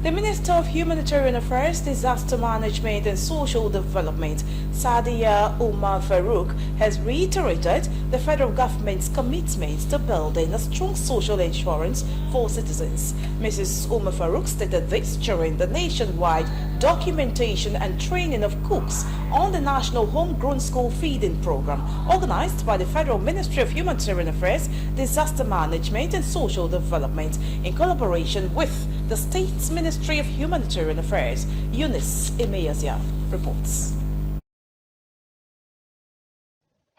The Minister of Humanitarian Affairs, Disaster Management and Social Development, Sadia Umar Farouk, has reiterated the federal government's commitment to building a strong social insurance for citizens. Mrs. Umar Farouk stated this during the nationwide documentation and training of cooks on the National Homegrown School Feeding Program organized by the Federal Ministry of Humanitarian Affairs, Disaster Management and Social Development in collaboration with the State's Ministry of Humanitarian Affairs. Eunice Emeyazia reports.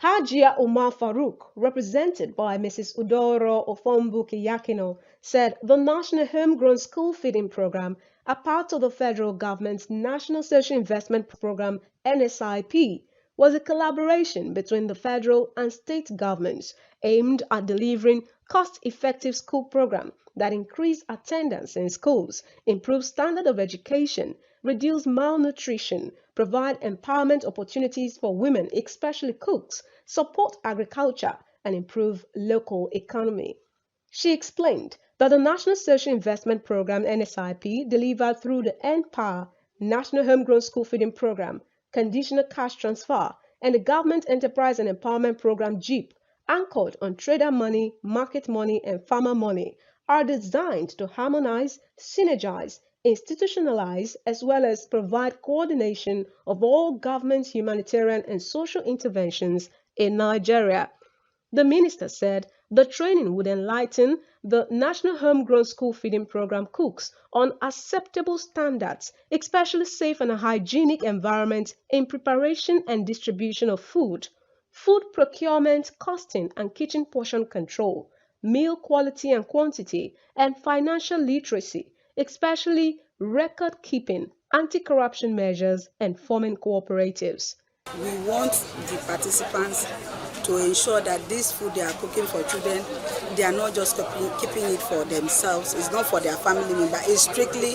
Hajia Umar Farouk, represented by Mrs. Udoro Ofombuki Yakino, said the National Homegrown School Feeding Program, a part of the federal government's National Social Investment Program (NSIP), was a collaboration between the federal and state governments aimed at delivering cost-effective school programs that increase attendance in schools, improve standard of education, reduce malnutrition, provide empowerment opportunities for women, especially cooks, support agriculture, and improve local economy. She explained that the National Social Investment Program (NSIP), delivered through the NPower National Homegrown School Feeding Program, Conditional Cash Transfer, and the Government Enterprise and Empowerment Program (GEEP), anchored on trader money, market money, and farmer money, are designed to harmonize, synergize, institutionalize, as well as provide coordination of all government humanitarian and social interventions in Nigeria. The minister said the training would enlighten the National Homegrown School Feeding Program cooks on acceptable standards, especially safe and hygienic environments in preparation and distribution of food, food procurement, costing and kitchen portion control, meal quality and quantity, and financial literacy, especially record keeping, anti-corruption measures, and forming cooperatives. We want the participants to ensure that this food they are cooking for children, they are not just keeping it for themselves. It's not for their family member. It's strictly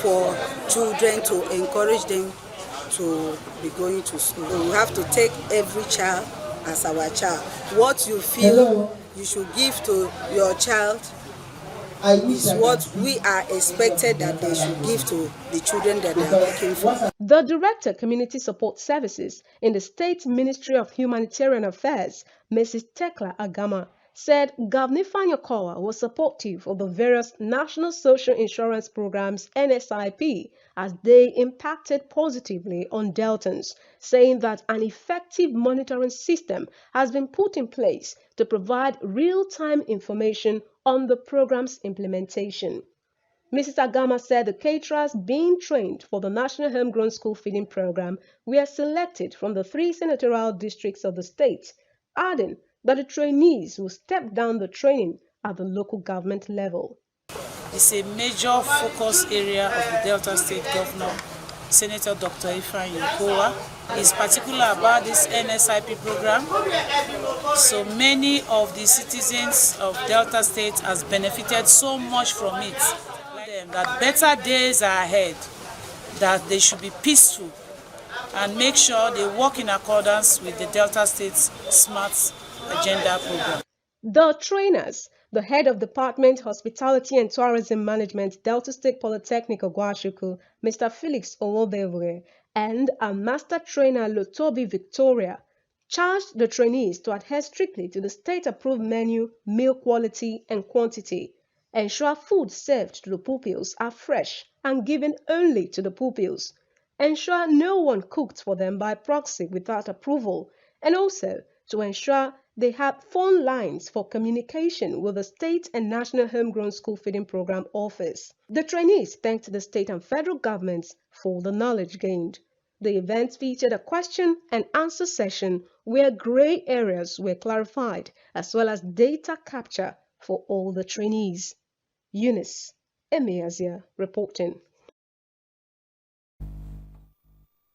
for children to encourage them to be going to school. So we have to take every child as our child. What you feel you should give to your child is what we are expected that they should give to the children that they are working for. The Director, Community Support Services in the State Ministry of Humanitarian Affairs, Mrs. Tekla Agama, said Governor Fanyokowa was supportive of the various National Social Insurance Programs (NSIP) as they impacted positively on Deltans, saying that an effective monitoring system has been put in place to provide real-time information on the program's implementation. Mrs. Agama said the caterers being trained for the National Homegrown School Feeding Program were selected from the 3 senatorial districts of the state, adding that the trainees will step down the training at the local government level. It's a major focus area of the Delta State Governor, Senator Dr. Ifeanyi Okowa. Is particular about this NSIP program. So many of the citizens of Delta State has benefited so much from it. That better days are ahead, that they should be peaceful and make sure they work in accordance with the Delta State's Smart Agenda program. The trainers, the head of Department Hospitality and Tourism Management, Delta State Polytechnic Ogwashuku, Mr. Felix Owodevre, and a master trainer, Lotobi Victoria, charged the trainees to adhere strictly to the state-approved menu, meal quality and quantity, ensure food served to the pupils are fresh and given only to the pupils, ensure no one cooked for them by proxy without approval, and also to ensure they have phone lines for communication with the State and National Homegrown School Feeding Program Office. The trainees thanked the state and federal governments for the knowledge gained. The event featured a question and answer session where gray areas were clarified, as well as data capture for all the trainees. Eunice Emeyazia reporting.